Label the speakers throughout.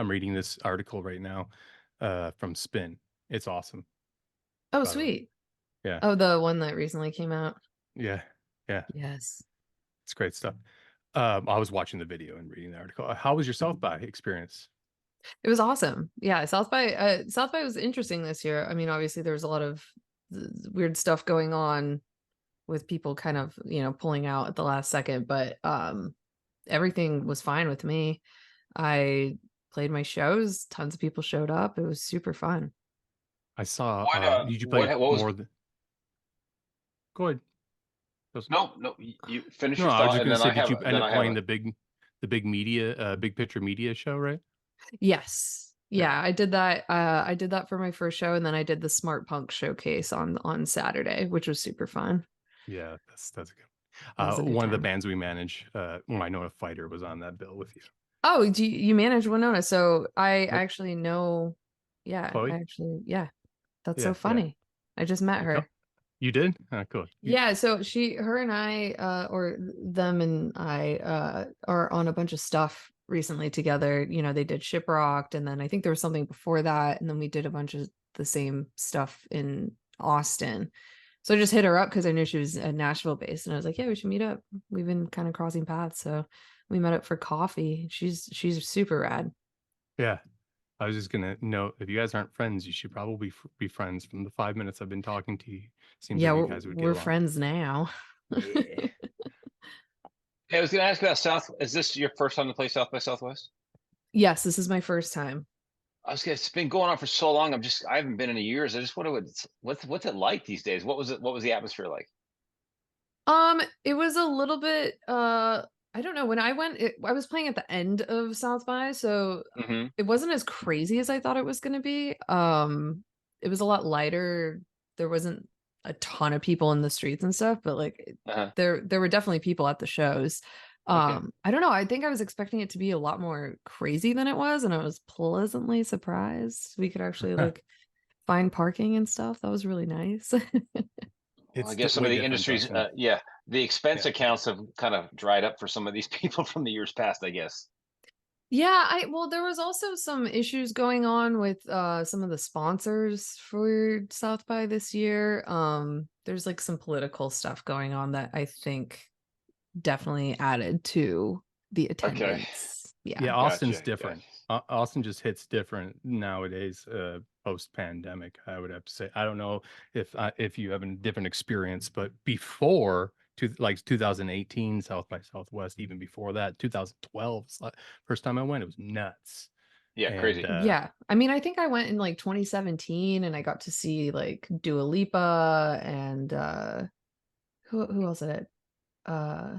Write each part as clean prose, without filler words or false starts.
Speaker 1: I'm reading this article right now from Spin. It's awesome,
Speaker 2: Oh,
Speaker 1: by the way.
Speaker 2: sweet.
Speaker 1: Yeah.
Speaker 2: Oh, the one that recently came out.
Speaker 1: Yeah. Yeah.
Speaker 2: Yes.
Speaker 1: It's great stuff. I was watching the video and reading the article. How was your South by experience?
Speaker 2: It was awesome. Yeah, South by was interesting this year. I mean, obviously there was a lot of weird stuff going on with people kind of, pulling out at the last second, but everything was fine with me. I played my shows, tons of people showed up. It was super fun.
Speaker 1: I saw, did you play
Speaker 3: What was?
Speaker 1: more than, go ahead.
Speaker 3: No, no. You finish
Speaker 1: No,
Speaker 3: your
Speaker 1: I was
Speaker 3: thought,
Speaker 1: just
Speaker 3: and
Speaker 1: going to
Speaker 3: then
Speaker 1: say,
Speaker 3: I
Speaker 1: did
Speaker 3: have
Speaker 1: you
Speaker 3: a,
Speaker 1: end
Speaker 3: then
Speaker 1: up
Speaker 3: I have
Speaker 1: playing
Speaker 3: a.
Speaker 1: the big media, big picture media show, right?
Speaker 2: Yes.
Speaker 1: Yeah.
Speaker 2: Yeah, I did that. I did that for my first show, and then I did the Smart Punk showcase on Saturday, which was super fun.
Speaker 1: Yeah, that's a good.
Speaker 2: That was a good
Speaker 1: One of the
Speaker 2: time.
Speaker 1: bands we manage, Winona Fighter was on that bill with you.
Speaker 2: Oh, you manage Winona? So I
Speaker 1: Yep.
Speaker 2: actually know. Yeah,
Speaker 1: Chloe?
Speaker 2: yeah. That's so
Speaker 1: Yeah, yeah.
Speaker 2: funny. I just met
Speaker 1: A cou-
Speaker 2: her.
Speaker 1: You did? Cool.
Speaker 2: Yeah, so her and I, or them and I, are on a bunch of stuff recently together. They did Shiprocked, and then I think there was something before that, and then we did a bunch of the same stuff in Austin. So I just hit her up because I knew she was Nashville based, and I was like, yeah, we should meet up. We've been kind of crossing paths, so we met up for coffee. She's super rad.
Speaker 1: Yeah. I was just gonna note, if you guys aren't friends, you should probably be friends. From the 5 minutes I've been talking to you, seems
Speaker 2: Yeah,
Speaker 1: like you
Speaker 2: we're
Speaker 1: guys would get
Speaker 2: we're
Speaker 1: along.
Speaker 2: friends now.
Speaker 1: Yeah.
Speaker 3: Hey, I was going to ask about South. Is this your first time to play South by Southwest?
Speaker 2: Yes, this is my first time.
Speaker 3: It's been going on for so long. I haven't been in years. I just wonder what's it like these days. What was the atmosphere like?
Speaker 2: It was a little bit I don't know, when I went I was playing at the end of South by, so
Speaker 3: Hmm.
Speaker 2: it wasn't as crazy as I thought it was going to be. It was a lot lighter. There wasn't a ton of people in the streets and stuff, but like
Speaker 3: Uh-huh.
Speaker 2: there were definitely people at the shows.
Speaker 3: Okay.
Speaker 2: I don't know, I think I was expecting it to be a lot more crazy than it was, and I was pleasantly surprised. We could actually like find parking and stuff. That was really nice.
Speaker 3: Well, I
Speaker 1: It's
Speaker 3: guess some
Speaker 1: way
Speaker 3: of the
Speaker 1: different though
Speaker 3: industries,
Speaker 1: from,
Speaker 3: yeah, the expense
Speaker 1: yeah.
Speaker 3: accounts have kind of dried up for some of these people from the years past, I guess.
Speaker 2: Yeah, well, there was also some issues going on with some of the sponsors for South by this year. There's like some political stuff going on that I think definitely added to the
Speaker 3: Okay.
Speaker 2: attendance.
Speaker 1: Yeah,
Speaker 2: Yeah.
Speaker 1: Austin's
Speaker 3: Gotcha.
Speaker 1: different.
Speaker 3: Gotcha.
Speaker 1: Austin just hits different nowadays, post pandemic. I would have to say. I don't know if you have a different experience, but before like 2018 South by Southwest, even before that, 2012, first time I went, it was nuts.
Speaker 3: Yeah,
Speaker 1: And
Speaker 3: crazy.
Speaker 2: Yeah. I mean, I think I went in like 2017 and I got to see like Dua Lipa and who else did it? Uh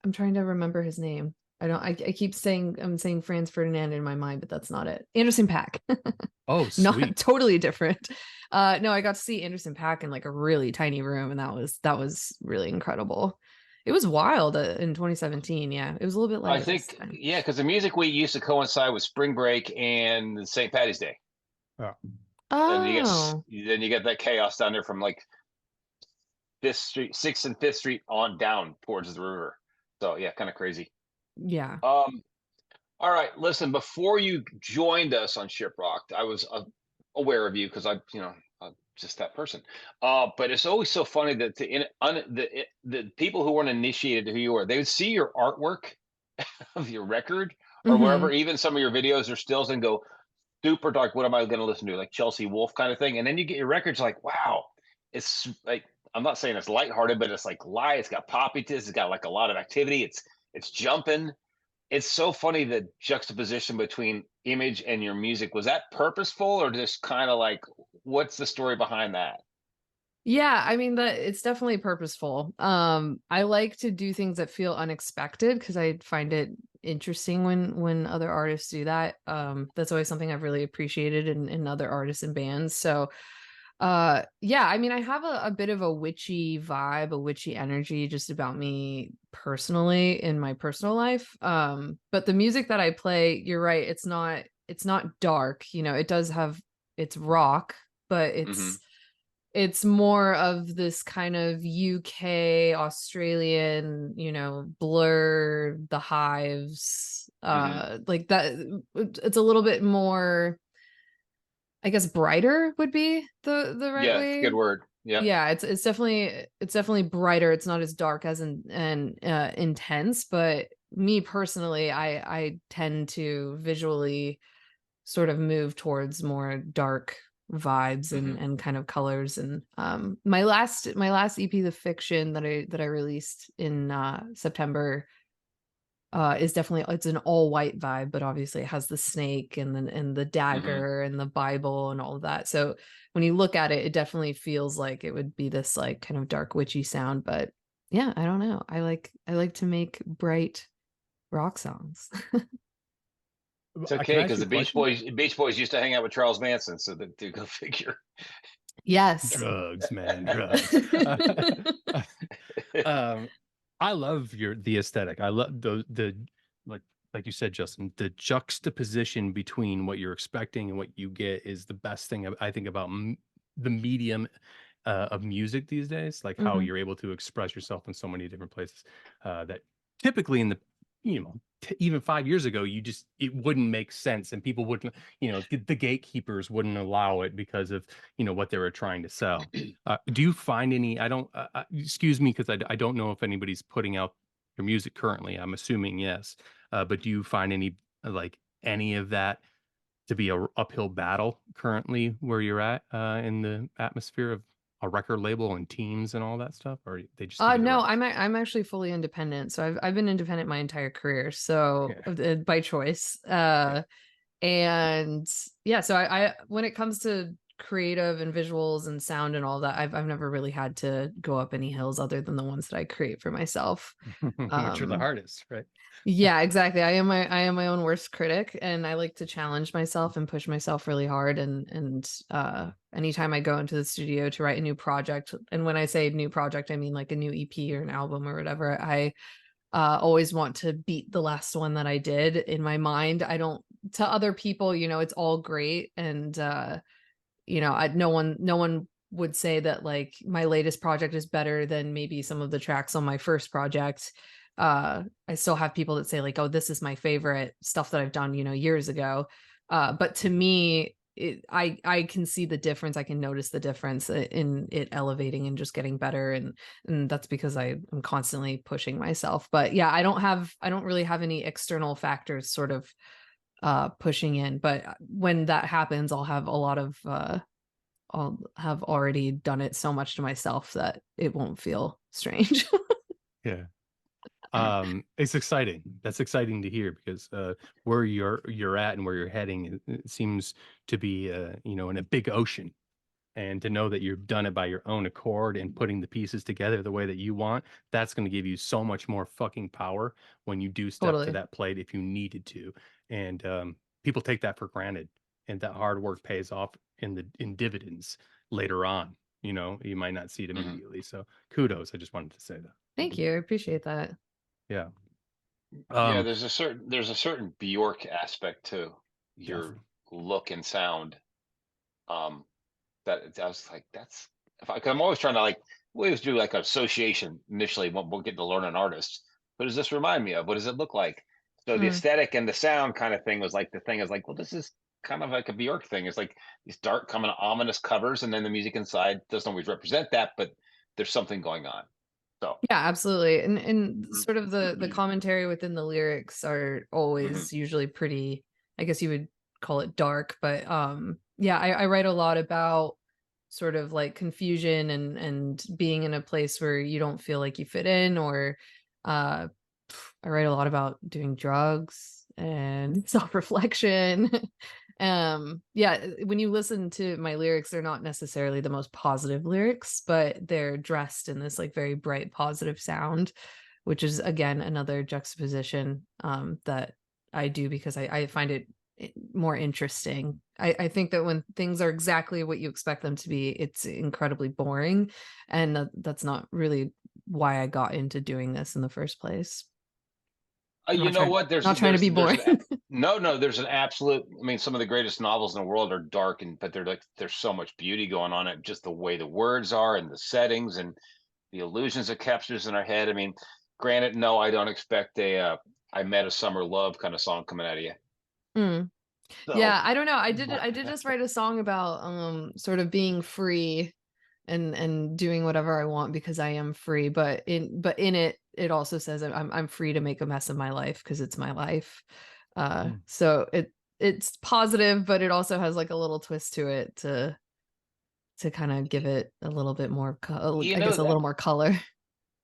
Speaker 2: I'm trying to remember his name. I don't I keep saying I'm saying Franz Ferdinand in my mind, but that's not it. Anderson Paak.
Speaker 1: oh,
Speaker 2: Not
Speaker 1: sweet.
Speaker 2: totally different. No, I got to see Anderson Paak in like a really tiny room, and that was really incredible. It was wild in 2017. Yeah, it was a little bit
Speaker 3: I
Speaker 2: lighter this
Speaker 3: think,
Speaker 2: time.
Speaker 3: yeah, because the music week used to coincide with spring break and St. Patty's Day,
Speaker 1: Oh,
Speaker 3: and
Speaker 2: Oh,
Speaker 3: you get that chaos down there from like Fifth Street, Sixth and Fifth Street on down towards the river. So yeah, kind of crazy.
Speaker 2: yeah.
Speaker 3: Um, all right, listen. Before you joined us on Shiprocked, I was aware of you because I'm just that person. But it's always so funny that the people who weren't initiated to who you are, they would see your artwork of your record or
Speaker 2: Hmm.
Speaker 3: wherever, even some of your videos or stills, and go super dark. What am I going to listen to? Like Chelsea Wolf kind of thing. And then you get your records, like, wow, it's like, I'm not saying it's lighthearted, but it's like light. It's got poppiness. It's got like a lot of activity. It's jumping. It's so funny, the juxtaposition between image and your music. Was that purposeful or just kind of like, what's the story behind that?
Speaker 2: Yeah, I mean that it's definitely purposeful. I like to do things that feel unexpected because I find it interesting when other artists do that. That's always something I've really appreciated in other artists and bands. So yeah, I mean I have a bit of a witchy vibe, a witchy energy just about me personally in my personal life. But the music that I play, you're right, it's not dark, it does have it's rock, but
Speaker 3: Hmm.
Speaker 2: it's more of this kind of UK, Australian, Blur, The Hives, like that. It's a little bit more, I guess, brighter would be the right
Speaker 3: Yeah, it's a
Speaker 2: way.
Speaker 3: good word. Yeah.
Speaker 2: Yeah, it's definitely brighter. It's not as dark as and intense, but me personally, I tend to visually sort of move towards more dark vibes and kind of colors. And my last EP, The Fiction, that I released in September, is definitely, it's an all white vibe, but obviously it has the snake and the dagger and the Bible and all of that. So when you look at it, it definitely feels like it would be this like kind of dark witchy sound. But yeah, I don't know. I like to make bright rock songs.
Speaker 3: It's
Speaker 1: Can
Speaker 3: okay
Speaker 1: I ask
Speaker 3: because
Speaker 1: you
Speaker 3: the
Speaker 1: a question?
Speaker 3: Beach Boys used to hang out with Charles Manson, so that to go figure.
Speaker 2: Yes.
Speaker 1: Drugs, man, drugs. um, I love the aesthetic. I love the like like you said, Justin, the juxtaposition between what you're expecting and what you get is the best thing I think about the medium of music these days. Like how
Speaker 2: Mhm.
Speaker 1: you're able to express yourself in so many different places that typically in the even 5 years ago, it wouldn't make sense, and people wouldn't, the gatekeepers wouldn't allow it because of what they were trying to sell. Do you find any? I don't. Excuse me, because I don't know if anybody's putting out your music currently. I'm assuming yes, but do you find like any of that to be a uphill battle currently where you're at in the atmosphere of a record label and teams and all that stuff, or they just give you the
Speaker 2: No,
Speaker 1: rights?
Speaker 2: I'm actually fully independent. So I've been independent my entire career. So
Speaker 1: Yeah,
Speaker 2: by choice.
Speaker 1: yeah.
Speaker 2: And yeah, so I when it comes to creative and visuals and sound and all that, I've never really had to go up any hills other than the ones that I create for myself.
Speaker 1: Which are the
Speaker 2: Um,
Speaker 1: hardest, right?
Speaker 2: yeah, exactly. I am my own worst critic, and I like to challenge myself and push myself really hard. And anytime I go into the studio to write a new project, and when I say new project, I mean like a new EP or an album or whatever, I always want to beat the last one that I did in my mind. I don't, to other people, it's all great. And, no one would say that like my latest project is better than maybe some of the tracks on my first project. I still have people that say like, oh, this is my favorite stuff that I've done, years ago. But to me, I can see the difference. I can notice the difference in it elevating and just getting better. And that's because I am constantly pushing myself. But yeah, I don't really have any external factors sort of pushing in. But when that happens, I'll have already done it so much to myself that it won't feel strange.
Speaker 1: Yeah. It's exciting. That's exciting to hear because where you're at and where you're heading, it seems to be in a big ocean. And to know that you've done it by your own accord and putting the pieces together the way that you want, that's going to give you so much more fucking power when you do step to
Speaker 2: Totally.
Speaker 1: that plate if you needed to. And people take that for granted, and that hard work pays off in dividends later on. You might not see it
Speaker 3: Mhm.
Speaker 1: immediately. So kudos. I just wanted to say that.
Speaker 2: Thank you. I appreciate that.
Speaker 1: Yeah.
Speaker 3: Yeah,
Speaker 1: Um,
Speaker 3: there's a certain Bjork aspect to your
Speaker 1: definitely.
Speaker 3: look and sound. Um, that I was like, that's if I, cause I'm always trying to like we always do like association initially when we're getting to learn an artist. What does this remind me of? What does it look like? So the
Speaker 2: Mm,
Speaker 3: aesthetic and the sound kind of thing was like the thing is like, well, this is kind of like a Bjork thing. It's like these dark, kind of ominous covers, and then the music inside doesn't always represent that, but there's something going on. So,
Speaker 2: yeah, absolutely. And
Speaker 3: mhm.
Speaker 2: sort of the commentary within the lyrics are
Speaker 3: Mhm.
Speaker 2: always usually pretty, I guess you would call it dark, but yeah, I write a lot about sort of like confusion and being in a place where you don't feel like you fit in, or uh I write a lot about doing drugs and self-reflection. Yeah, when you listen to my lyrics, they're not necessarily the most positive lyrics, but they're dressed in this like very bright positive sound, which is again another juxtaposition that I do because I find it more interesting. I think that when things are exactly what you expect them to be, it's incredibly boring, and that's not really why I got into doing this in the first place. I'm
Speaker 3: You know what?
Speaker 2: not trying to be
Speaker 3: There's
Speaker 2: boring.
Speaker 3: an no, there's an absolute. I mean, some of the greatest novels in the world are dark, and but they're like there's so much beauty going on it. Just the way the words are and the settings and the illusions it captures in our head. I mean, granted, no, I don't expect I Met a Summer Love kind of song coming out of you.
Speaker 2: Mm.
Speaker 3: So
Speaker 2: Yeah, I don't know. I did just write a song about sort of being free and doing whatever I want because I am free. But in it also says I'm free to make a mess of my life because it's my life.
Speaker 1: Mm.
Speaker 2: So it's positive, but it also has like a little twist to it to kind of give it a little bit more,
Speaker 3: you
Speaker 2: I
Speaker 3: know
Speaker 2: guess, a
Speaker 3: that
Speaker 2: little more color.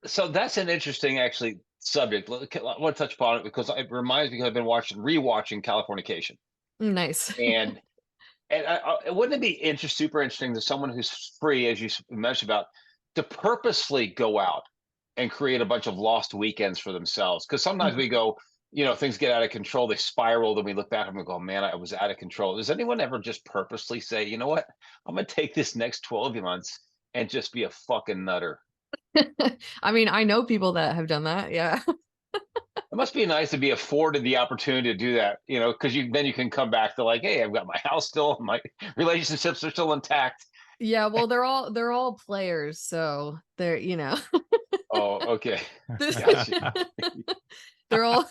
Speaker 3: so that's an interesting actually subject. I want to touch upon it because it reminds me because I've been rewatching Californication.
Speaker 2: Nice.
Speaker 3: And wouldn't it be super interesting to someone who's free, as you mentioned about, to purposefully go out and create a bunch of lost weekends for themselves? Because sometimes
Speaker 2: Mhm.
Speaker 3: we go, things get out of control, they spiral, then we look back and we go, man, I was out of control. Does anyone ever just purposely say, you know what, I'm gonna take this next 12 months and just be a fucking nutter?
Speaker 2: I mean, I know people that have done that. Yeah.
Speaker 3: It must be nice to be afforded the opportunity to do that, because then you can come back to like, hey, I've got my house still, my relationships are still intact.
Speaker 2: Yeah, well, they're all players, so they're.
Speaker 3: Oh, okay.
Speaker 2: This
Speaker 3: Gotcha.
Speaker 2: they're all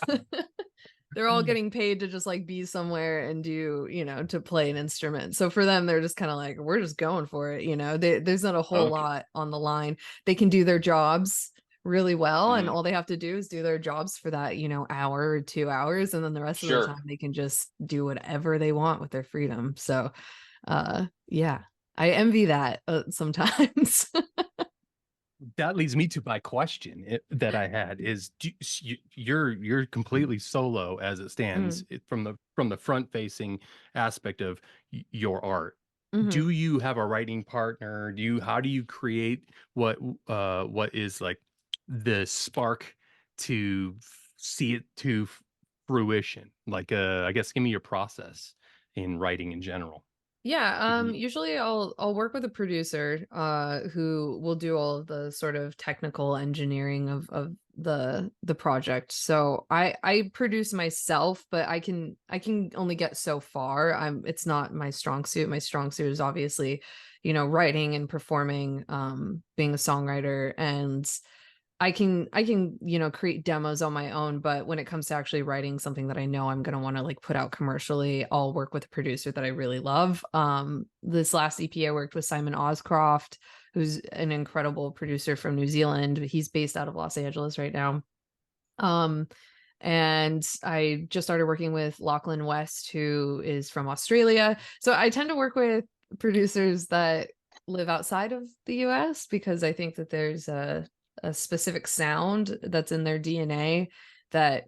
Speaker 2: they're all getting paid to just like be somewhere and to play an instrument. So for them, they're just kind of like, we're just going for it. There's not a whole
Speaker 3: Okay.
Speaker 2: lot on the line. They can do their jobs really well, and
Speaker 3: Mhm.
Speaker 2: all they have to do is do their jobs for that, hour or 2 hours, and then the rest of the
Speaker 3: Sure.
Speaker 2: time they can just do whatever they want with their freedom. So, yeah, I envy that sometimes.
Speaker 1: That leads me to my question that I had is you're completely solo as it stands
Speaker 2: Mm,
Speaker 1: from the front facing aspect of your art.
Speaker 2: mhm.
Speaker 1: Do you have a writing partner? How do you create what is like the spark to see it to fruition? Like I guess give me your process in writing in general.
Speaker 2: Yeah,
Speaker 1: If you
Speaker 2: usually I'll work with a producer who will do all of the sort of technical engineering of the project. So I produce myself, but I can only get so far. It's not my strong suit. My strong suit is obviously, writing and performing, being a songwriter, and I can, create demos on my own, but when it comes to actually writing something that I know I'm going to want to like put out commercially, I'll work with a producer that I really love. This last EP I worked with Simon Oscroft, who's an incredible producer from New Zealand. He's based out of Los Angeles right now. Um, and I just started working with Lachlan West, who is from Australia. So I tend to work with producers that live outside of the US because I think that there's a specific sound that's in their DNA that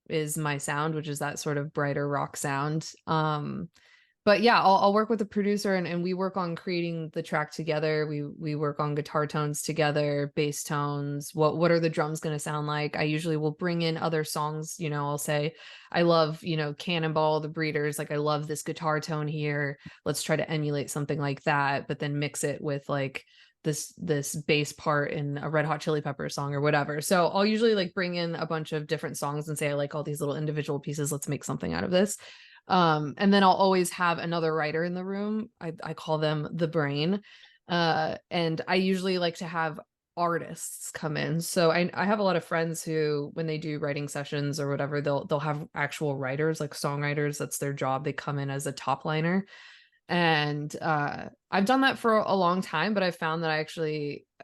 Speaker 2: is my sound, which is that sort of brighter rock sound. But yeah, I'll work with a producer, and we work on creating the track together. We work on guitar tones together, bass tones. What are the drums going to sound like? I usually will bring in other songs. I'll say, I love, Cannonball, the Breeders. Like, I love this guitar tone here. Let's try to emulate something like that, but then mix it with like this bass part in a Red Hot Chili Pepper song or whatever. So I'll usually like bring in a bunch of different songs and say, I like all these little individual pieces. Let's make something out of this. And then I'll always have another writer in the room. I call them the brain. And I usually like to have artists come in. So I have a lot of friends who, when they do writing sessions or whatever, they'll have actual writers, like songwriters. That's their job. They come in as a top liner. And I've done that for a long time, but I found that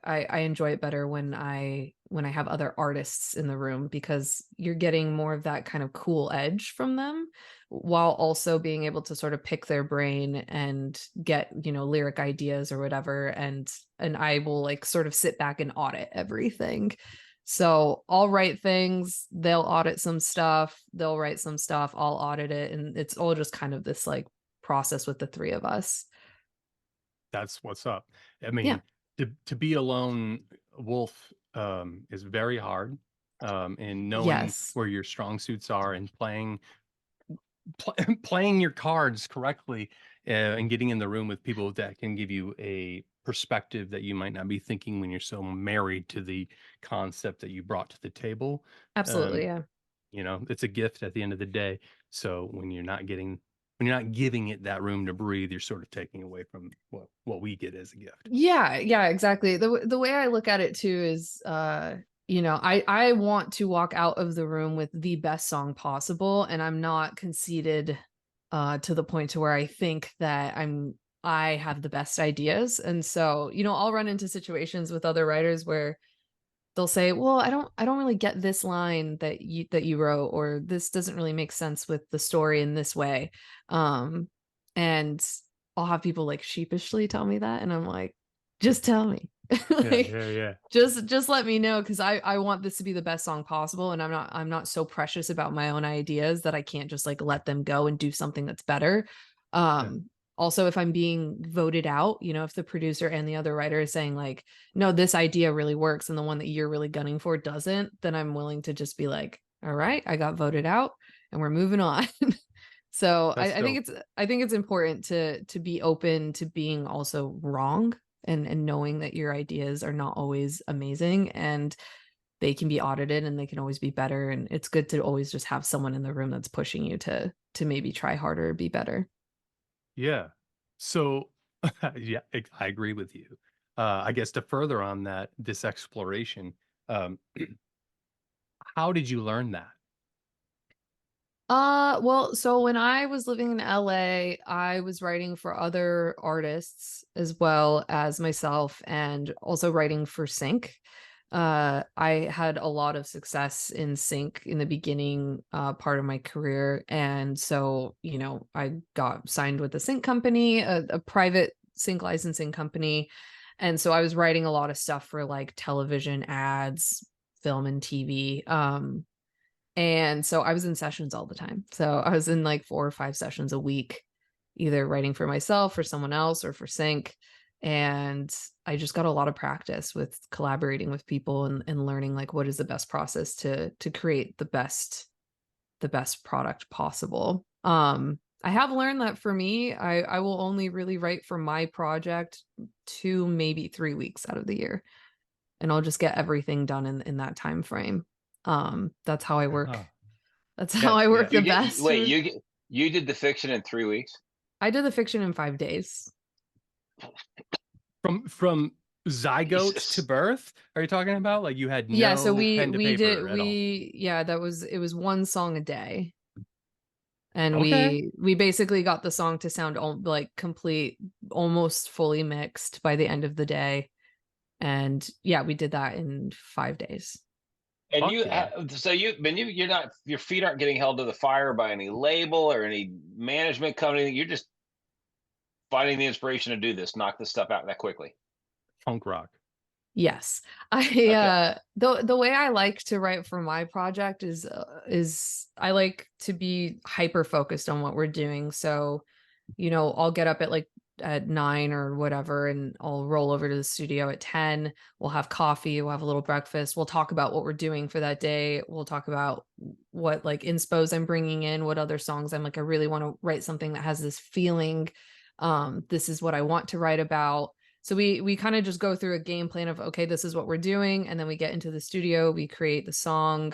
Speaker 2: I enjoy it better when I have other artists in the room, because you're getting more of that kind of cool edge from them while also being able to sort of pick their brain and get, lyric ideas or whatever. And I will like sort of sit back and audit everything. So I'll write things, they'll audit some stuff, they'll write some stuff, I'll audit it. And it's all just kind of this like process with the three of us.
Speaker 1: That's what's up. I
Speaker 2: Yeah.
Speaker 1: mean, to be a lone wolf is very hard. And knowing
Speaker 2: Yes.
Speaker 1: where your strong suits are and playing your cards correctly, and getting in the room with people that can give you a perspective that you might not be thinking when you're so married to the concept that you brought to the table.
Speaker 2: Absolutely.
Speaker 1: Um,
Speaker 2: Yeah.
Speaker 1: it's a gift at the end of the day. So when you're not giving it that room to breathe, you're sort of taking away from what we get as a gift.
Speaker 2: Yeah, yeah, exactly. The way I look at it too is you know, I want to walk out of the room with the best song possible, and I'm not conceited to the point to where I think that I have the best ideas. And so, you know, I'll run into situations with other writers where they'll say, "Well, I don't really get this line that you wrote, or this doesn't really make sense with the story in this way." And I'll have people like sheepishly tell me that, and I'm like, "Just tell me."
Speaker 1: Yeah,
Speaker 2: Like,
Speaker 1: yeah, yeah.
Speaker 2: just let me know, because I want this to be the best song possible, and I'm not so precious about my own ideas that I can't just like let them go and do something that's better.
Speaker 1: Yeah.
Speaker 2: Also, if I'm being voted out, you know, if the producer and the other writer is saying like, no, this idea really works and the one that you're really gunning for doesn't, then I'm willing to just be like, all right, I got voted out and we're moving on. So
Speaker 1: That's
Speaker 2: I think
Speaker 1: dope.
Speaker 2: it's important to be open to being also wrong, and knowing that your ideas are not always amazing, and they can be audited and they can always be better. And it's good to always just have someone in the room that's pushing you to maybe try harder, be better.
Speaker 1: Yeah. So, yeah, I agree with you. I guess to further on that, this exploration, um, how did you learn that?
Speaker 2: Well, so when I was living in LA, I was writing for other artists as well as myself, and also writing for Sync. I had a lot of success in Sync in the beginning part of my career. And so, you know, I got signed with a sync company, a private sync licensing company. And so I was writing a lot of stuff for like television ads, film and TV. And so I was in sessions all the time. So I was in like 4 or 5 sessions a week, either writing for myself or someone else or for Sync. And I just got a lot of practice with collaborating with people, and learning like what is the best process to create the best product possible. I have learned that for me, I will only really write for my project 2, maybe 3 weeks out of the year, and I'll just get everything done in that time frame. That's how I work.
Speaker 1: Uh-huh.
Speaker 2: That's how
Speaker 1: Yeah,
Speaker 2: I
Speaker 1: yeah.
Speaker 2: work the best.
Speaker 3: Wait, you did the fiction in 3 weeks?
Speaker 2: I did the fiction in 5 days.
Speaker 1: From zygote to
Speaker 3: Jesus.
Speaker 1: birth? Are you talking about like you had
Speaker 2: Yeah, so
Speaker 1: no
Speaker 2: we
Speaker 1: pen to
Speaker 2: we did
Speaker 1: paper at all?
Speaker 2: we yeah, it was one song a day. And
Speaker 1: Okay.
Speaker 2: we basically got the song to sound like complete, almost fully mixed by the end of the day. And yeah, we did that in 5 days.
Speaker 3: And
Speaker 1: Fuck yeah.
Speaker 3: so you're not, your feet aren't getting held to the fire by any label or any management company. You're just finding the inspiration to do this, knock this stuff out that quickly.
Speaker 1: Punk rock.
Speaker 2: Yes.
Speaker 3: Okay.
Speaker 2: The way I like to write for my project is I like to be hyper focused on what we're doing. So, you know, I'll get up at 9 or whatever, and I'll roll over to the studio at 10. We'll have coffee, we'll have a little breakfast, we'll talk about what we're doing for that day. We'll talk about what like inspos I'm bringing in, what other songs I'm like, I really want to write something that has this feeling. This is what I want to write about. So we kind of just go through a game plan of, okay, this is what we're doing, and then we get into the studio, we create the song,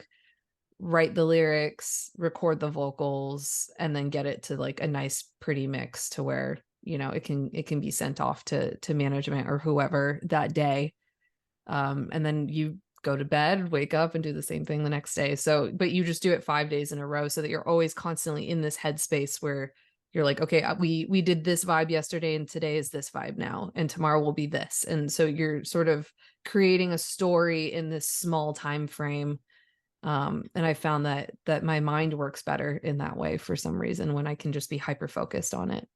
Speaker 2: write the lyrics, record the vocals, and then get it to like a nice pretty mix to where, you know, it can be sent off to management or whoever that day. And then you go to bed, wake up, and do the same thing the next day. So, but you just do it 5 days in a row so that you're always constantly in this headspace where you're like, okay, we did this vibe yesterday, and today is this vibe now, and tomorrow will be this. And so you're sort of creating a story in this small time frame. And I found that my mind works better in that way for some reason, when I can just be hyper focused on it.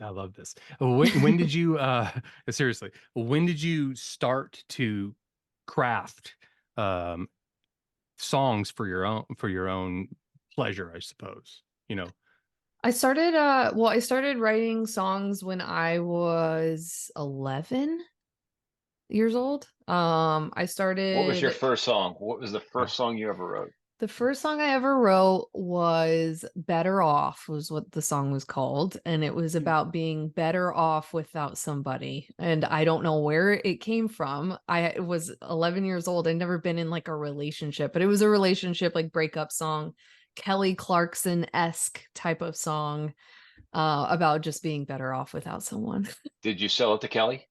Speaker 1: I love this. When did you seriously, when did you start to craft um songs for your own pleasure, I suppose? You know.
Speaker 2: I started writing songs when I was 11 years old. I
Speaker 3: What was your
Speaker 2: started
Speaker 3: first song? What was the
Speaker 1: Yeah.
Speaker 3: first song you ever wrote?
Speaker 2: The first song I ever wrote was Better Off, was what the song was called. And it was about being better off without somebody. And I don't know where it came from. I was 11 years old. I'd never been in like a relationship, but it was a relationship, like breakup song, Kelly Clarkson-esque type of song, about just being better off without someone.
Speaker 3: Did you sell it to Kelly?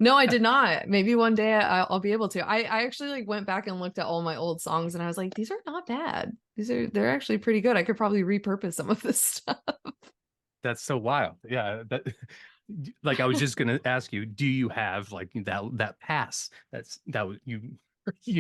Speaker 2: No, I did not. Maybe one day I'll be able to. I actually like went back and looked at all my old songs and I was like, these are not bad. They're actually pretty good. I could probably repurpose some of this stuff.
Speaker 1: That's so wild. Yeah, that like I was just gonna ask you, do you have like that pass? That was you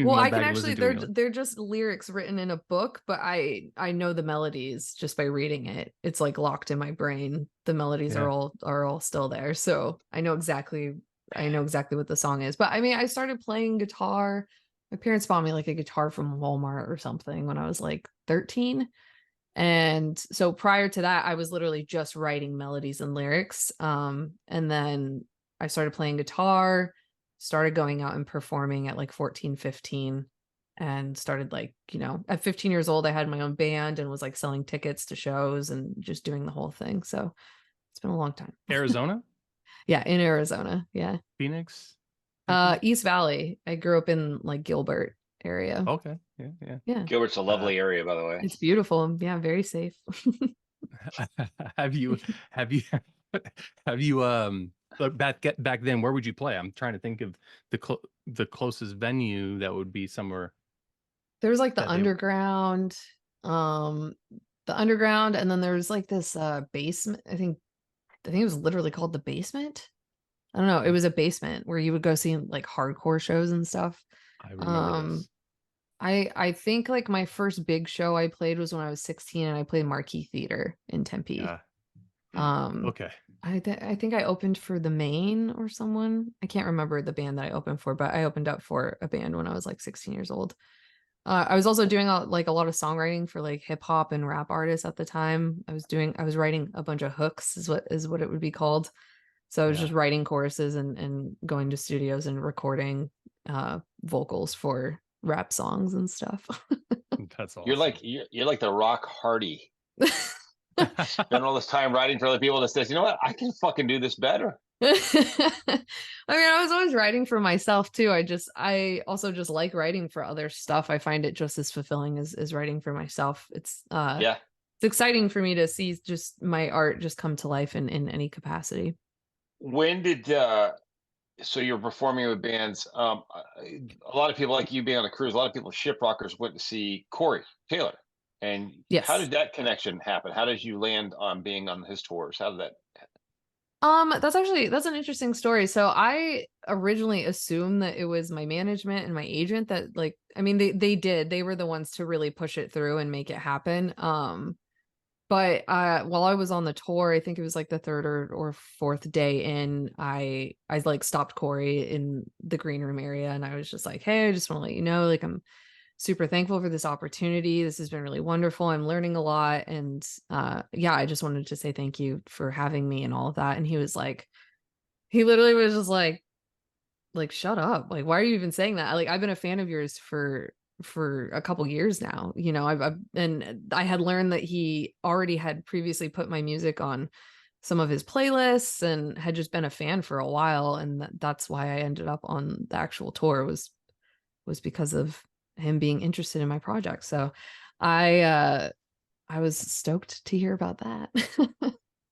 Speaker 2: Well,
Speaker 1: went
Speaker 2: I can
Speaker 1: back and
Speaker 2: actually
Speaker 1: listened to it.
Speaker 2: they're just lyrics written in a book, but I know the melodies just by reading it. It's like locked in my brain. The melodies
Speaker 1: Yeah.
Speaker 2: are all still there. So I know exactly what the song is. But I mean, I started playing guitar. My parents bought me like a guitar from Walmart or something when I was like 13. And so prior to that, I was literally just writing melodies and lyrics. And then I started playing guitar, started going out and performing at like 14, 15, and started like, at 15 years old, I had my own band and was like selling tickets to shows and just doing the whole thing. So it's been a long time.
Speaker 1: Arizona,
Speaker 2: Yeah, in Arizona. Yeah.
Speaker 1: Phoenix, Tempe?
Speaker 2: East Valley. I grew up in like Gilbert area.
Speaker 1: Okay, yeah, yeah.
Speaker 2: Yeah.
Speaker 3: Gilbert's a lovely area, by the way.
Speaker 2: It's beautiful. Yeah, very safe.
Speaker 1: Have you have you have you look, back then, where would you play? I'm trying to think of the closest venue that would be somewhere
Speaker 2: There's like
Speaker 1: that they
Speaker 2: um the underground, and then there's like this basement. I think it was literally called the basement. I don't know. It was a basement where you would go see like hardcore shows and stuff.
Speaker 1: I remember
Speaker 2: Um
Speaker 1: this.
Speaker 2: I think like my first big show I played was when I was 16 and I played Marquee Theater in Tempe.
Speaker 1: Yeah.
Speaker 2: Um
Speaker 1: Okay.
Speaker 2: I think I opened for the Maine or someone. I can't remember the band that I opened for, but I opened up for a band when I was like 16 years old. I was also doing like a lot of songwriting for like hip hop and rap artists at the time. I was writing a bunch of hooks is what it would be called. So I was
Speaker 1: Yeah.
Speaker 2: just writing choruses and going to studios and recording vocals for rap songs and stuff.
Speaker 1: That's
Speaker 3: You're
Speaker 1: awesome.
Speaker 3: like you're like the Rock Hardy. Spend all this time writing for other people that says, you know what, I can fucking do this better.
Speaker 2: I mean, I was always writing for myself too. I also just like writing for other stuff. I find it just as fulfilling as writing for myself.
Speaker 3: Yeah.
Speaker 2: It's exciting for me to see just my art just come to life in any capacity.
Speaker 3: When did so you're performing with bands? A lot of people like you being on a cruise. A lot of people, shiprockers, went to see Corey Taylor. And how
Speaker 2: Yes.
Speaker 3: did that connection happen? How did you land on being on his tours? How did that?
Speaker 2: That's an interesting story. So I originally assumed that it was my management and my agent that like, I mean, they were the ones to really push it through and make it happen. But while I was on the tour, I think it was like the third or fourth day in, I like stopped Corey in the green room area and I was just like, hey, I just want to let you know, like I'm super thankful for this opportunity. This has been really wonderful. I'm learning a lot. And yeah, I just wanted to say thank you for having me and all of that. And he literally was just like, shut up. Like, why are you even saying that? Like, I've been a fan of yours for a couple years now. And I had learned that he already had previously put my music on some of his playlists and had just been a fan for a while. And that's why I ended up on the actual tour was because of him being interested in my project. So I was stoked to hear about that.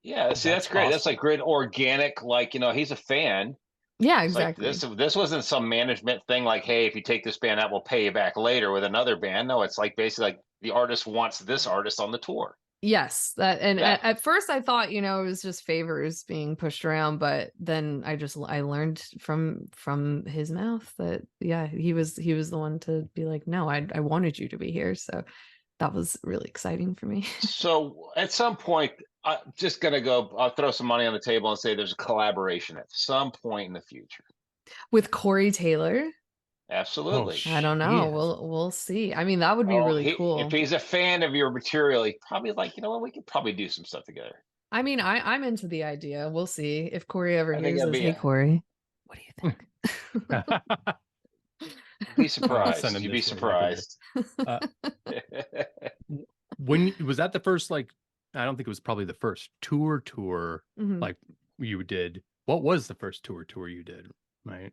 Speaker 3: Yeah, see,
Speaker 1: That's
Speaker 3: that's great. That's
Speaker 1: awesome.
Speaker 3: like great organic. Like, he's a fan.
Speaker 2: Yeah,
Speaker 3: It's like
Speaker 2: exactly.
Speaker 3: this wasn't some management thing. Like, hey, if you take this band out, we'll pay you back later with another band. No, it's like basically like the artist wants this artist on the tour.
Speaker 2: Yes, that and
Speaker 3: Yeah.
Speaker 2: at first I thought, it was just favors being pushed around, but then I learned from his mouth that yeah, he was the one to be like, no, I wanted you to be here. So that was really exciting for me.
Speaker 3: So at some point, I'm just gonna go. I'll throw some money on the table and say there's a collaboration at some point in the future.
Speaker 2: With Corey Taylor,
Speaker 1: Oh
Speaker 3: Absolutely.
Speaker 2: I don't know.
Speaker 1: shit.
Speaker 2: We'll see. I mean, that would be
Speaker 3: Oh,
Speaker 2: really
Speaker 3: if
Speaker 2: cool.
Speaker 3: he's a fan of your material, he probably like, you know what, we could probably do some stuff together.
Speaker 2: I mean, I'm into the idea. We'll see if Corey ever
Speaker 3: I think
Speaker 2: hears
Speaker 3: that'd
Speaker 2: this.
Speaker 3: be
Speaker 2: Hey, Corey, what do you think?
Speaker 3: be
Speaker 1: I'll send
Speaker 3: surprised.
Speaker 1: him
Speaker 3: You'd be
Speaker 1: this link right here.
Speaker 3: surprised.
Speaker 1: Uh, was that the first, like, I don't think it was probably the first tour
Speaker 2: Mhm.
Speaker 1: like you did. What was the first tour you did? Right.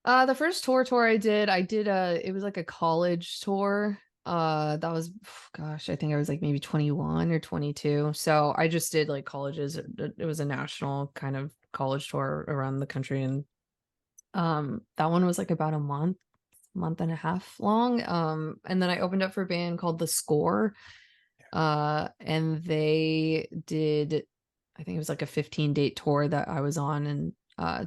Speaker 2: The first tour I did it was like a college tour. That was gosh, I think I was like maybe 21 or 22. So I just did like colleges. It was a national kind of college tour around the country and That one was like about a month and a half long. And then I opened up for a band called The Score. And they did, I think it was like a 15-date tour that I was on. And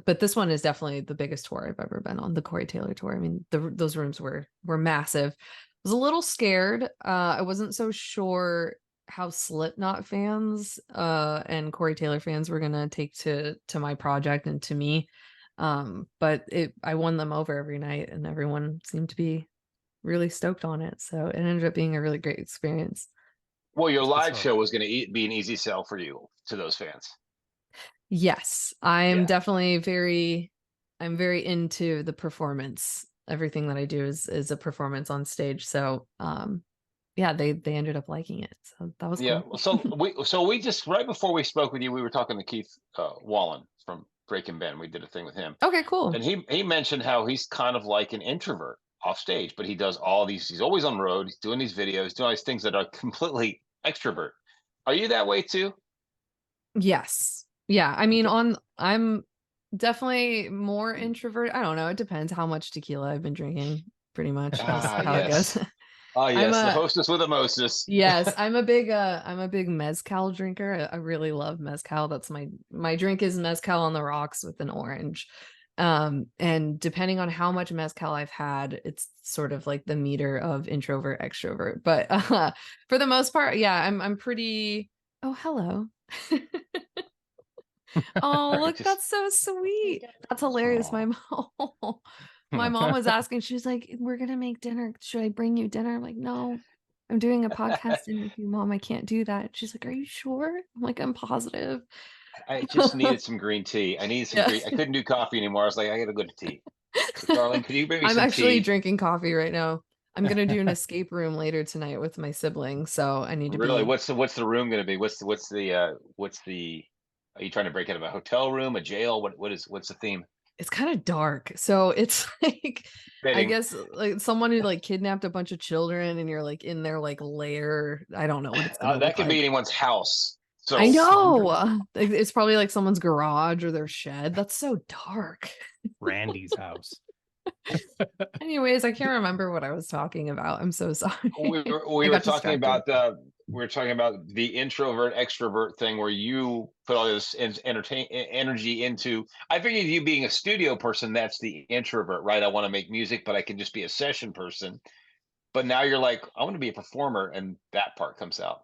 Speaker 2: but this one is definitely the biggest tour I've ever been on, the Corey Taylor tour. I mean, those rooms were massive. I was a little scared. I wasn't so sure how Slipknot fans and Corey Taylor fans were gonna take to my project and to me. But I won them over every night, and everyone seemed to be really stoked on it. So it ended up being a really great experience.
Speaker 3: Well, your live
Speaker 1: So
Speaker 3: show was going to be an easy sell for you to those fans.
Speaker 2: Yes, I'm
Speaker 3: Yeah.
Speaker 2: definitely I'm very into the performance. Everything that I do is a performance on stage. So yeah, they ended up liking it. So that was
Speaker 3: Yeah.
Speaker 2: cool.
Speaker 3: So we just right before we spoke with you, we were talking to Keith Wallen from Breaking Ben. We did a thing with him,
Speaker 2: Okay, cool.
Speaker 3: and he mentioned how he's kind of like an introvert off stage, but he does all these. He's always on the road. He's doing these videos, doing all these things that are completely extrovert. Are you that way too?
Speaker 2: Yes. Yeah, I mean
Speaker 3: Okay.
Speaker 2: I'm definitely more introvert. I don't know, it depends how much tequila I've been drinking, pretty much is
Speaker 3: Ah,
Speaker 2: how it goes.
Speaker 3: yes. Ah,
Speaker 2: I'm
Speaker 3: yes. The
Speaker 2: a
Speaker 3: hostess with a mostess.
Speaker 2: Yes, I'm a big mezcal drinker. I really love mezcal. That's my drink is mezcal on the rocks with an orange. And depending on how much mezcal I've had, it's sort of like the meter of introvert extrovert. But for the most part, yeah, I'm pretty. Oh, hello. Oh,
Speaker 3: I
Speaker 2: look,
Speaker 3: just.
Speaker 2: that's so sweet. That's hilarious.
Speaker 3: Oh.
Speaker 2: My mom was asking, she was like, "We're gonna make dinner. Should I bring you dinner?" I'm like, "No, I'm doing a podcast interview, Mom. I can't do that." She's like, "Are you sure?" I'm like, "I'm positive."
Speaker 3: I just needed some green tea. I needed some
Speaker 2: Yeah.
Speaker 3: green. I couldn't do coffee anymore. I was like, I gotta go to tea. Like, darling, could you bring me
Speaker 2: I'm
Speaker 3: some
Speaker 2: actually
Speaker 3: tea?
Speaker 2: drinking coffee right now. I'm gonna do an escape room later tonight with my siblings, so I need to
Speaker 3: Really?
Speaker 2: be.
Speaker 3: What's the room gonna be? What's the? Are you trying to break out of a hotel room, a jail? What's the theme?
Speaker 2: It's kind of dark. So it's like I
Speaker 3: Fitting.
Speaker 2: guess like someone who like kidnapped a bunch of children and you're like in their like lair. I don't know what it's gonna
Speaker 3: That
Speaker 2: look
Speaker 3: could be
Speaker 2: like.
Speaker 3: anyone's house.
Speaker 2: I
Speaker 3: So
Speaker 2: know.
Speaker 1: Slender
Speaker 2: It's probably like someone's garage or their shed. That's so dark.
Speaker 1: Randy's house.
Speaker 2: Anyways, I can't remember what I was talking about. I'm so
Speaker 3: we
Speaker 2: sorry.
Speaker 3: were we
Speaker 2: I
Speaker 3: were
Speaker 2: got
Speaker 3: talking
Speaker 2: distracted.
Speaker 3: about we were talking about the introvert extrovert thing where you put all this energy into. I figured you being a studio person, that's the introvert, right? I want to make music, but I can just be a session person. But now you're like, I want to be a performer, and that part comes out.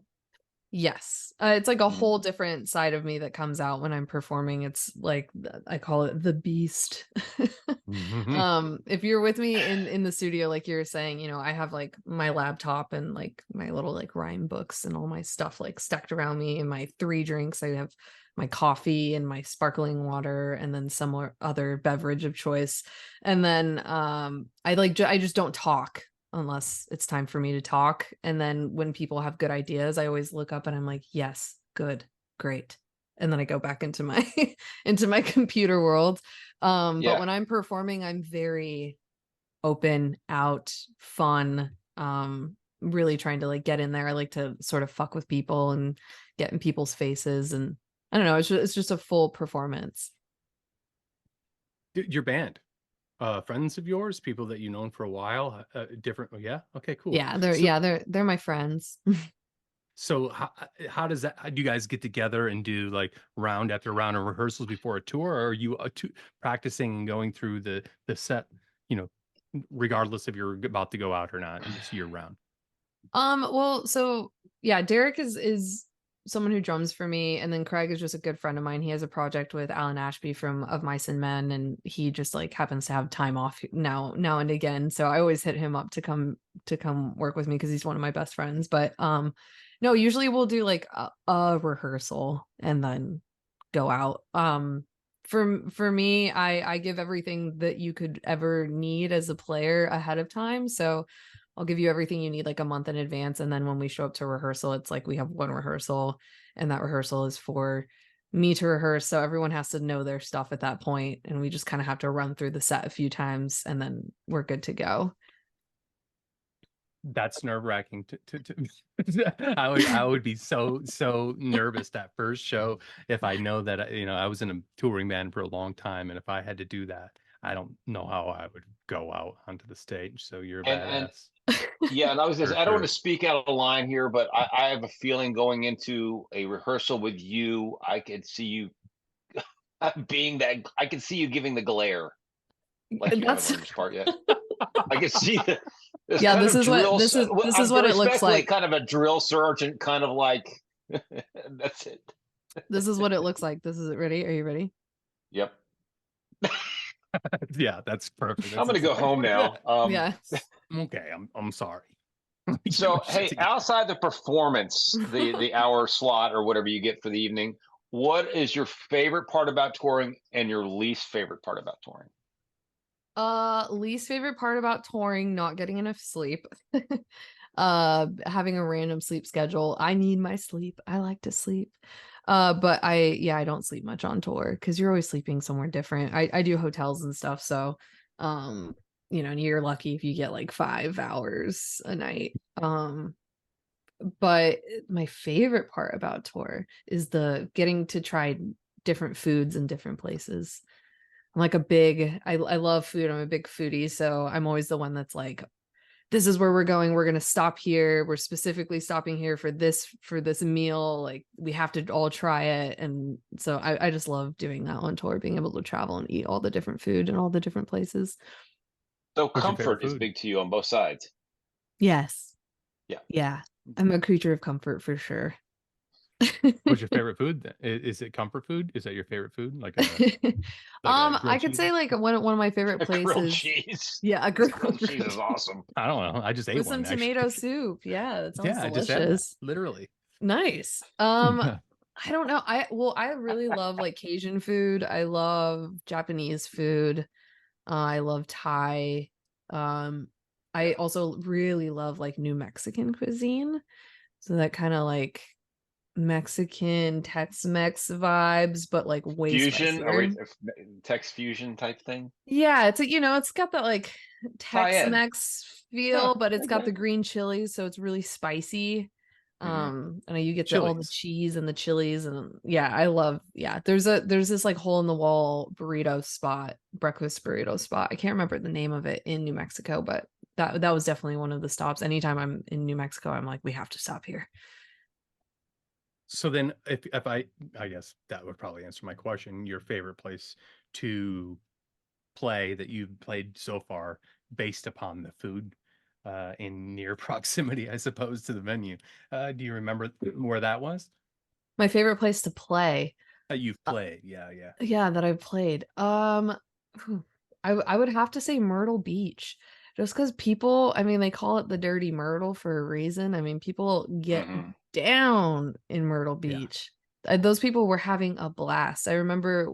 Speaker 2: Yes. It's like a whole
Speaker 3: Mm.
Speaker 2: different side of me that comes out when I'm performing. It's like I call it the beast.
Speaker 1: Mhm.
Speaker 2: If you're with me in the studio, like you were saying, I have like my laptop and like my little like rhyme books and all my stuff like stacked around me and my 3 drinks. I have my coffee and my sparkling water and then some other beverage of choice. And then I just don't talk unless it's time for me to talk. And then when people have good ideas, I always look up and I'm like, yes, good, great. And then I go back into my into my computer world. But
Speaker 3: Yeah.
Speaker 2: when I'm performing, I'm very open, out, fun, really trying to like get in there. I like to sort of fuck with people and get in people's faces. And I don't know, it's just a full performance.
Speaker 1: Your band, friends of yours, people that you known for a while, different. Yeah. Okay. Cool.
Speaker 2: They're my friends.
Speaker 1: So how does that? Do you guys get together and do like round after round of rehearsals before a tour, or are you practicing and going through the set? You know, regardless if you're about to go out or not, and just year round.
Speaker 2: Well, so yeah, Derek is someone who drums for me, and then Craig is just a good friend of mine. He has a project with Alan Ashby from Of Mice and Men, and he just like happens to have time off now and again. So I always hit him up to come work with me because he's one of my best friends. But no, usually we'll do like a rehearsal and then go out. For me, I give everything that you could ever need as a player ahead of time. So I'll give you everything you need like a month in advance. And then when we show up to rehearsal, it's like we have one rehearsal, and that rehearsal is for me to rehearse. So everyone has to know their stuff at that point, and we just kind of have to run through the set a few times and then we're good to go.
Speaker 1: That's nerve wracking. I would be so nervous that first show if I know that I was in a touring band for a long time, and if I had to do that, I don't know how I would go out onto the stage. So you're a
Speaker 3: And
Speaker 1: badass
Speaker 3: yeah, and I was
Speaker 1: for
Speaker 3: I don't want
Speaker 1: sure.
Speaker 3: to speak out of line here, but I have a feeling going into a rehearsal with you, I could see you being that. I could see you giving the glare like you haven't
Speaker 2: That's
Speaker 3: learned this part yet. I could see this
Speaker 2: yeah,
Speaker 3: kind
Speaker 2: this
Speaker 3: of
Speaker 2: is what
Speaker 3: drill.
Speaker 2: this is what it looks
Speaker 3: Respectfully,
Speaker 2: like.
Speaker 3: kind of a drill sergeant, kind of like. That's it.
Speaker 2: This is what it looks like. This is it. Ready? Are you ready?
Speaker 3: Yep.
Speaker 1: Yeah, that's perfect.
Speaker 3: I'm
Speaker 1: That's
Speaker 3: gonna go home
Speaker 1: exactly.
Speaker 3: now.
Speaker 2: Yeah.
Speaker 1: Okay, I'm sorry. Get
Speaker 3: So
Speaker 1: my shit
Speaker 3: hey,
Speaker 1: together.
Speaker 3: outside the performance, the hour slot or whatever you get for the evening, what is your favorite part about touring and your least favorite part about touring?
Speaker 2: Least favorite part about touring, not getting enough sleep. Having a random sleep schedule. I need my sleep. I like to sleep. But I don't sleep much on tour because you're always sleeping somewhere different. I do hotels and stuff, so and you're lucky if you get like 5 hours a night. But my favorite part about tour is the getting to try different foods in different places. I'm like I love food. I'm a big foodie, so I'm always the one that's like, this is where we're going. We're going to stop here. We're specifically stopping here for this meal. Like we have to all try it. And so I just love doing that on tour, being able to travel and eat all the different food in all the different places.
Speaker 3: So
Speaker 1: What's your favorite
Speaker 3: comfort is
Speaker 1: food?
Speaker 3: big to you on both sides.
Speaker 2: Yes.
Speaker 3: Yeah.
Speaker 2: Yeah. I'm a creature of comfort for sure.
Speaker 1: What's your favorite food then? Is it comfort food? Is that your favorite food? Like a
Speaker 2: I
Speaker 1: grilled
Speaker 2: could
Speaker 1: cheese?
Speaker 2: say like one of my favorite
Speaker 3: Grilled
Speaker 2: places.
Speaker 3: cheese.
Speaker 2: Yeah, a
Speaker 3: This grilled cheese is
Speaker 2: grilled
Speaker 3: awesome.
Speaker 1: I don't know. I just ate
Speaker 2: with some
Speaker 1: one
Speaker 2: tomato
Speaker 1: actually.
Speaker 2: soup. Yeah, that sounds
Speaker 1: Yeah, I just had that.
Speaker 2: delicious.
Speaker 1: Literally.
Speaker 2: Nice. I don't know. I really love like Cajun food. I love Japanese food. I love Thai. Um, I also really love like New Mexican cuisine. So that kind of like Mexican Tex-Mex vibes, but like way
Speaker 3: Fusion, are we
Speaker 2: spicier.
Speaker 3: text fusion type thing?
Speaker 2: Yeah, it's got that like
Speaker 3: Tie in.
Speaker 2: Tex-Mex feel,
Speaker 3: Huh,
Speaker 2: but it's got
Speaker 3: okay.
Speaker 2: the green chilies, so it's really spicy.
Speaker 3: Hmm.
Speaker 2: And you get all the
Speaker 1: Chilies.
Speaker 2: cheese and the chilies, and yeah. There's this like hole in the wall burrito spot, breakfast burrito spot. I can't remember the name of it in New Mexico, but that was definitely one of the stops. Anytime I'm in New Mexico, I'm like, we have to stop here.
Speaker 1: So then if I guess that would probably answer my question. Your favorite place to play that you've played so far based upon the food in near proximity, I suppose, to the venue. Do you remember where that was?
Speaker 2: My favorite place to play.
Speaker 1: You've played. Yeah, yeah.
Speaker 2: Yeah, that I've played. I would have to say Myrtle Beach. Just because people, I mean, they call it the Dirty Myrtle for a reason. I mean, people get
Speaker 3: Hmm.
Speaker 2: down in Myrtle
Speaker 1: Yeah.
Speaker 2: Beach. Those people were having a blast. I remember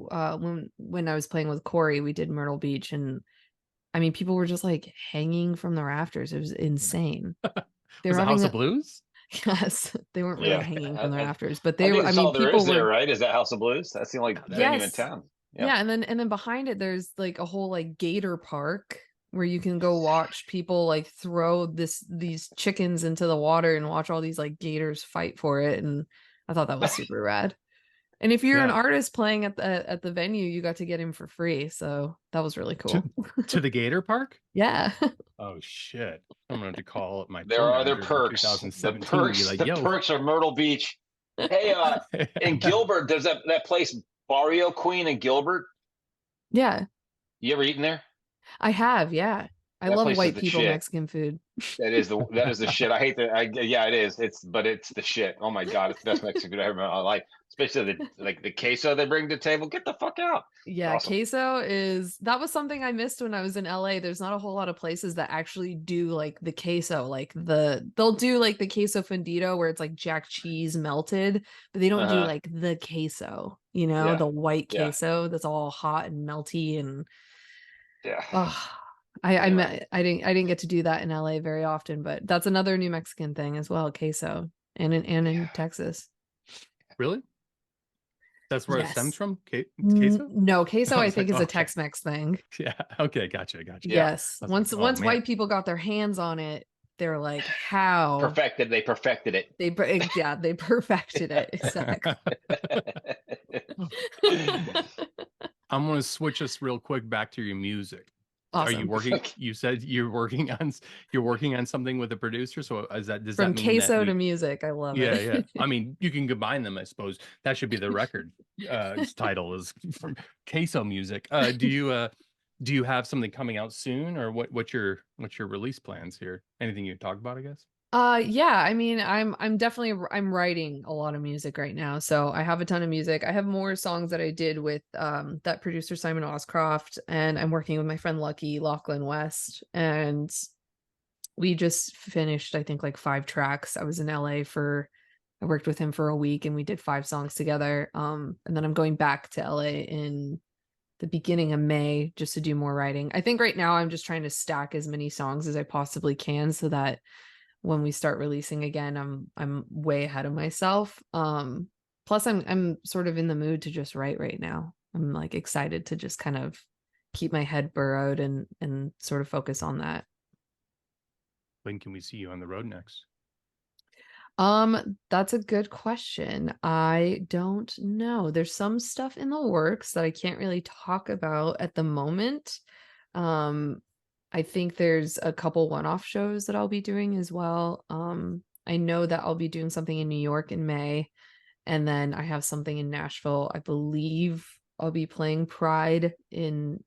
Speaker 2: when I was playing with Corey, we did Myrtle Beach, and I mean, people were just like hanging from the rafters. It was insane. They
Speaker 1: Was
Speaker 2: were
Speaker 1: it
Speaker 2: having
Speaker 1: House of
Speaker 2: a
Speaker 1: Blues?
Speaker 2: yes, they weren't really
Speaker 3: Yeah.
Speaker 2: hanging from the rafters, but
Speaker 3: I think
Speaker 2: I
Speaker 3: that's
Speaker 2: mean,
Speaker 3: all there
Speaker 2: people
Speaker 3: is there,
Speaker 2: were
Speaker 3: right? Is that House of Blues? That's the only
Speaker 1: Yeah,
Speaker 3: venue in
Speaker 2: yes.
Speaker 3: town. Yeah.
Speaker 2: Yeah, and then behind it there's like a whole like gator park where you can go watch people like throw these chickens into the water and watch all these like gators fight for it, and I thought that was super rad. And if you're an
Speaker 1: yeah.
Speaker 2: artist playing at the venue, you got to get in for free, so that was really
Speaker 1: To
Speaker 2: cool.
Speaker 1: to the Gator Park?
Speaker 2: Yeah.
Speaker 1: Oh shit. I'm gonna have to call up my
Speaker 3: There
Speaker 1: tour
Speaker 3: are other
Speaker 1: managers in
Speaker 3: perks. The
Speaker 1: 2017 and be
Speaker 3: perks,
Speaker 1: like,
Speaker 3: the
Speaker 1: yo.
Speaker 3: perks of Myrtle Beach. Hey, in Gilbert, there's that place, Barrio Queen in Gilbert.
Speaker 2: Yeah.
Speaker 3: You ever eaten there?
Speaker 2: I have, yeah. I
Speaker 3: That
Speaker 2: love
Speaker 3: place is
Speaker 2: white
Speaker 3: the
Speaker 2: people
Speaker 3: shit.
Speaker 2: Mexican food.
Speaker 3: That is the shit. I hate that. Yeah, it is. It's the shit. Oh my god, it's the best Mexican food I ever had in my life. Especially the queso they bring to the table. Get the fuck out. It's
Speaker 2: Yeah,
Speaker 3: awesome.
Speaker 2: queso that was something I missed when I was in LA. There's not a whole lot of places that actually do like the queso, like they'll do like the queso fundido where it's like jack cheese melted, but they don't do
Speaker 3: Uh-huh.
Speaker 2: like the queso,
Speaker 3: Yeah.
Speaker 2: the white
Speaker 3: Yeah.
Speaker 2: queso that's all hot and melty and
Speaker 3: Yeah.
Speaker 2: oh,
Speaker 3: Anyway.
Speaker 2: I didn't get to do that in LA very often, but that's another New Mexican thing as well, queso, and in
Speaker 3: Yeah.
Speaker 2: Texas.
Speaker 1: Really? That's where it stems
Speaker 2: Yes.
Speaker 1: from? Queso?
Speaker 2: No, queso
Speaker 1: I
Speaker 2: I
Speaker 1: was
Speaker 2: think
Speaker 1: like,
Speaker 2: is
Speaker 1: oh,
Speaker 2: a
Speaker 1: okay.
Speaker 2: Tex-Mex thing.
Speaker 1: Yeah. Okay. Gotcha.
Speaker 3: Yeah.
Speaker 2: Yes.
Speaker 1: I was like, oh
Speaker 2: Once
Speaker 1: man.
Speaker 2: white people got their hands on it, they're like, how?
Speaker 3: They perfected it.
Speaker 2: Yeah, they perfected it. Exactly.
Speaker 1: I'm gonna switch us real quick back to your music. Are you
Speaker 2: Awesome.
Speaker 1: working? You said you're working on something with a producer. So does that
Speaker 2: From
Speaker 1: mean that
Speaker 2: queso to
Speaker 1: we?
Speaker 2: music. I love
Speaker 1: Yeah,
Speaker 2: it.
Speaker 1: yeah. I mean, you can combine them, I suppose. That should be the record title is from queso music. Do you have something coming out soon, or what's your release plans here? Anything you can talk about, I guess?
Speaker 2: Yeah, I mean, I'm definitely I'm writing a lot of music right now. So I have a ton of music. I have more songs that I did with that producer Simon Oscroft, and I'm working with my friend Lucky Lachlan West, and we just finished I think like 5 tracks. I was in LA I worked with him for a week and we did 5 songs together. And then I'm going back to LA in the beginning of May just to do more writing. I think right now I'm just trying to stack as many songs as I possibly can so that when we start releasing again, I'm way ahead of myself. Plus I'm sort of in the mood to just write right now. I'm like excited to just kind of keep my head burrowed and sort of focus on that.
Speaker 1: When can we see you on the road next?
Speaker 2: That's a good question. I don't know. There's some stuff in the works that I can't really talk about at the moment. Um, I think there's a couple one-off shows that I'll be doing as well. I know that I'll be doing something in New York in May, and then I have something in Nashville. I believe I'll be playing Pride in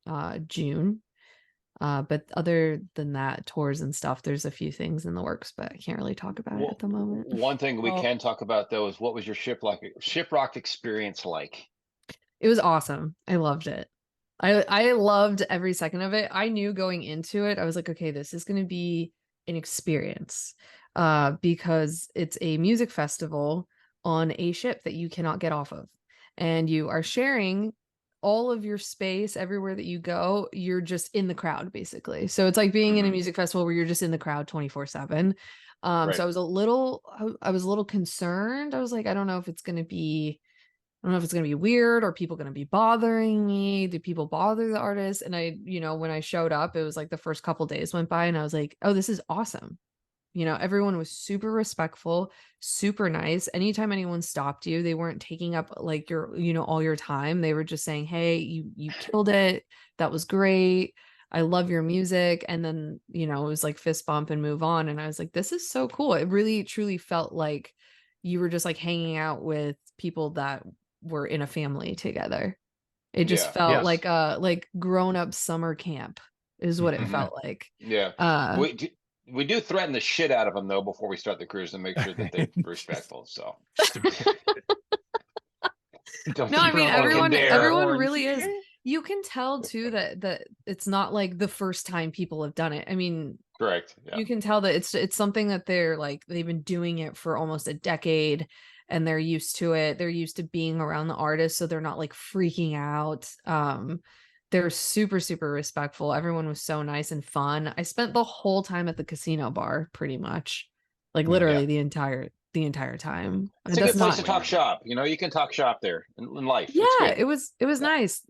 Speaker 2: June. But other than that, tours and stuff, there's a few things in the works, but I can't really talk about it at the moment.
Speaker 3: One thing we
Speaker 1: Well,
Speaker 3: can talk about though is what was your shiprock experience like?
Speaker 2: It was awesome. I loved it. I loved every second of it. I knew going into it, I was like, okay, this is going to be an experience because it's a music festival on a ship that you cannot get off of. And you are sharing all of your space everywhere that you go. You're just in the crowd, basically. So it's like being in a
Speaker 3: Mhm.
Speaker 2: music festival where you're just in the crowd 24/7. So
Speaker 3: Right.
Speaker 2: I was a little concerned. I was like, I don't know if it's going to be I don't know if it's going to be weird or people going to be bothering me. Do people bother the artist? And when I showed up, it was like the first couple days went by and I was like, oh, this is awesome. Everyone was super respectful, super nice. Anytime anyone stopped you, they weren't taking up like all your time. They were just saying, hey, you killed it. That was great. I love your music. And then, it was like fist bump and move on. And I was like, this is so cool. It really truly felt like you were just like hanging out with people that were in a family together. It just
Speaker 3: Yeah.
Speaker 2: felt
Speaker 1: yes.
Speaker 2: like grown up summer camp is what it
Speaker 3: Hmm.
Speaker 2: felt like.
Speaker 3: Yeah.
Speaker 2: Uh
Speaker 3: We do threaten the shit out of them though before we start the cruise to make sure that they're respectful. So
Speaker 1: Just a bit.
Speaker 3: don't
Speaker 2: no, I
Speaker 3: you
Speaker 2: mean
Speaker 1: Throw the
Speaker 3: fucking dare.
Speaker 2: everyone
Speaker 1: horns.
Speaker 2: really is. You can tell too that it's not like the first time people have done it. I mean,
Speaker 3: Correct. Yeah.
Speaker 2: you can tell that it's something that they're like they've been doing it for almost a decade and they're used to it. They're used to being around the artist, so they're not like freaking out. They're super super respectful. Everyone was so nice and fun. I spent the whole time at the casino bar pretty much. Like
Speaker 1: Yeah.
Speaker 2: literally the entire time.
Speaker 3: It's a
Speaker 2: That's
Speaker 3: good place
Speaker 2: not
Speaker 3: to
Speaker 1: When
Speaker 3: talk
Speaker 1: you're there.
Speaker 3: shop. You can talk shop there in life. It's
Speaker 2: yeah,
Speaker 3: good.
Speaker 2: it was
Speaker 3: Yeah.
Speaker 2: nice.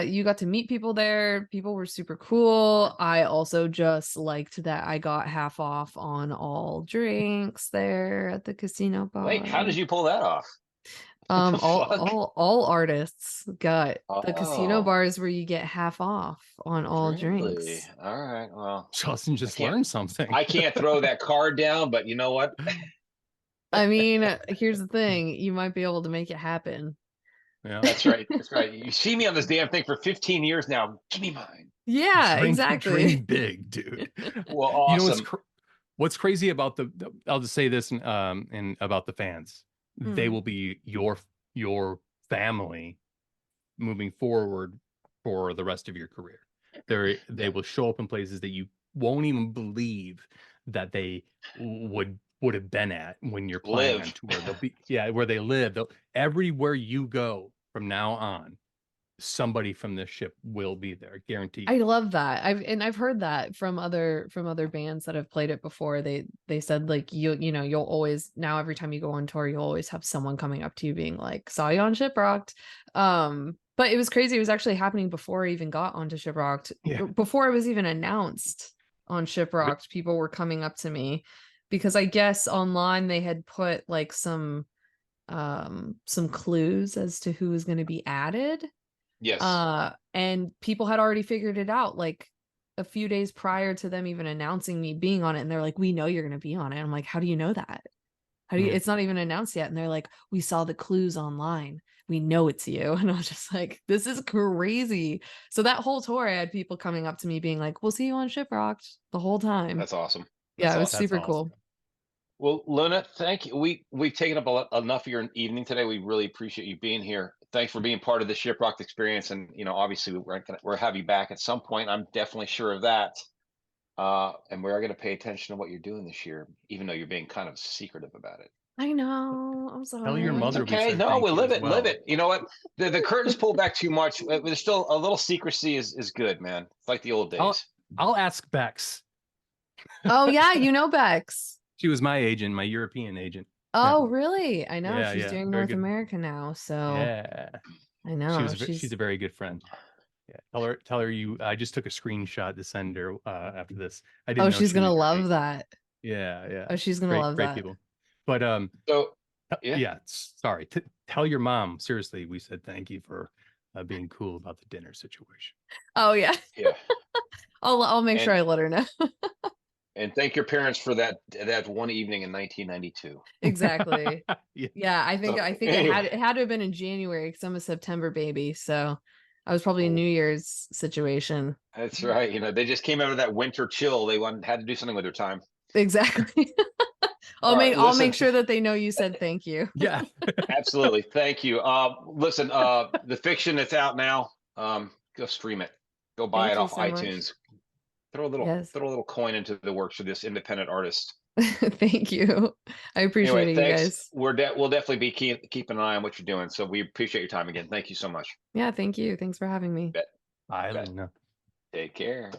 Speaker 2: You got to meet people there. People were super cool. I also just liked that I got half off on all drinks there at the casino
Speaker 3: Wait, how
Speaker 2: bar.
Speaker 3: did you pull that off? What the
Speaker 2: All
Speaker 3: fuck?
Speaker 2: all artists got the casino
Speaker 3: Oh,
Speaker 2: bars where you get half off on all
Speaker 3: really?
Speaker 2: drinks.
Speaker 3: All right. Well,
Speaker 1: Justin
Speaker 3: I
Speaker 1: just
Speaker 3: can't
Speaker 1: learned something.
Speaker 3: I can't throw that card down, but you know what?
Speaker 2: I mean, here's the thing, you might be able to make it happen.
Speaker 1: Yeah.
Speaker 3: That's right. That's right. You see me on this damn thing for 15 years now. Give me mine.
Speaker 2: Yeah,
Speaker 1: Dream
Speaker 2: exactly.
Speaker 1: big, dude.
Speaker 3: Well,
Speaker 1: You know
Speaker 3: awesome.
Speaker 1: what's crazy about I'll just say this and about the fans. They
Speaker 2: Mm.
Speaker 1: will be your family moving forward for the rest of your career. They
Speaker 3: Yeah.
Speaker 1: will show up in places that you won't even believe that they would have been at when you're playing on
Speaker 3: Live.
Speaker 1: tour. They'll be where they live. Everywhere you go from now on, somebody from this ship will be there, guaranteed.
Speaker 2: I love that. I've heard that from other bands that have played it before. They said like you'll always now every time you go on tour you'll always have someone coming up to you being like saw you on Shiprocked. But it was crazy. It was actually happening before I even got onto Shiprocked.
Speaker 1: Yeah.
Speaker 2: Before I was even announced on Shiprocked, people were coming up to me because I guess online they had put like some clues as to who was going to be added.
Speaker 3: Yes.
Speaker 2: And people had already figured it out like a few days prior to them even announcing me being on it. And they're like, we know you're going to be on it. I'm like, how do you know that? How do you, it's not even announced yet. And they're like, we saw the clues online. We know it's you. And I was just like, this is crazy. So that whole tour, I had people coming up to me being like, we'll see you on Shiprocked the whole time.
Speaker 3: That's awesome.
Speaker 2: Yeah, it was
Speaker 3: awesome.
Speaker 2: super cool.
Speaker 3: Well, Luna, thank you. We've taken up enough of your evening today. We really appreciate you being here. Thanks for being part of the Shiprocked experience. And obviously we'll have you back at some point. I'm definitely sure of that. And we are going to pay attention to what you're doing this year, even though you're being kind of secretive about it.
Speaker 2: I know. I'm sorry.
Speaker 1: Tell your mother we
Speaker 3: Okay,
Speaker 1: said
Speaker 3: no,
Speaker 1: thank
Speaker 3: we'll
Speaker 1: you
Speaker 3: live
Speaker 1: as
Speaker 3: it.
Speaker 1: well.
Speaker 3: Live it. You know what? The curtains pulled back too much. There's still a little secrecy is good, man. It's like the old days.
Speaker 1: I'll ask Bex.
Speaker 2: Oh yeah, you know Bex.
Speaker 1: She was my agent, my European agent.
Speaker 2: Oh really? I know
Speaker 1: Yeah,
Speaker 2: she's
Speaker 1: yeah,
Speaker 2: doing
Speaker 1: very
Speaker 2: North
Speaker 1: good.
Speaker 2: America now. So
Speaker 1: Yeah,
Speaker 2: I know
Speaker 1: she's a very good friend. Yeah, tell her I just took a screenshot to send her after this. I didn't
Speaker 2: Oh,
Speaker 1: know
Speaker 2: she's
Speaker 1: she
Speaker 2: gonna
Speaker 1: was your
Speaker 2: love
Speaker 1: agent.
Speaker 2: that.
Speaker 1: Yeah.
Speaker 2: Oh, she's gonna love
Speaker 1: Great
Speaker 2: that.
Speaker 1: people. But
Speaker 3: So yeah.
Speaker 1: yeah, sorry. Tell your mom, seriously, we said thank you for being cool about the dinner situation.
Speaker 2: Oh yeah.
Speaker 3: Yeah.
Speaker 2: I'll make sure I let her know.
Speaker 3: And thank your parents for that one evening in 1992.
Speaker 2: Exactly. Yeah, I think
Speaker 3: anyway.
Speaker 2: it had to have been in January because I'm a September baby. So I was probably a New Year's situation.
Speaker 3: That's right. They just came out of that winter chill. They had to do something with their time.
Speaker 2: Exactly. I'll make sure that they know you said thank you.
Speaker 1: Yeah.
Speaker 3: Absolutely. Thank you. Listen, the fiction that's out now, go stream it. Go buy it off iTunes. Throw a little coin into the works for this independent artist.
Speaker 2: Thank you. I appreciate it, you guys.
Speaker 3: We'll definitely be keeping an eye on what you're doing. So we appreciate your time again. Thank you so much.
Speaker 2: Yeah, thank you. Thanks for having me.
Speaker 3: Bet.
Speaker 1: Bye, Lena.
Speaker 3: Take care.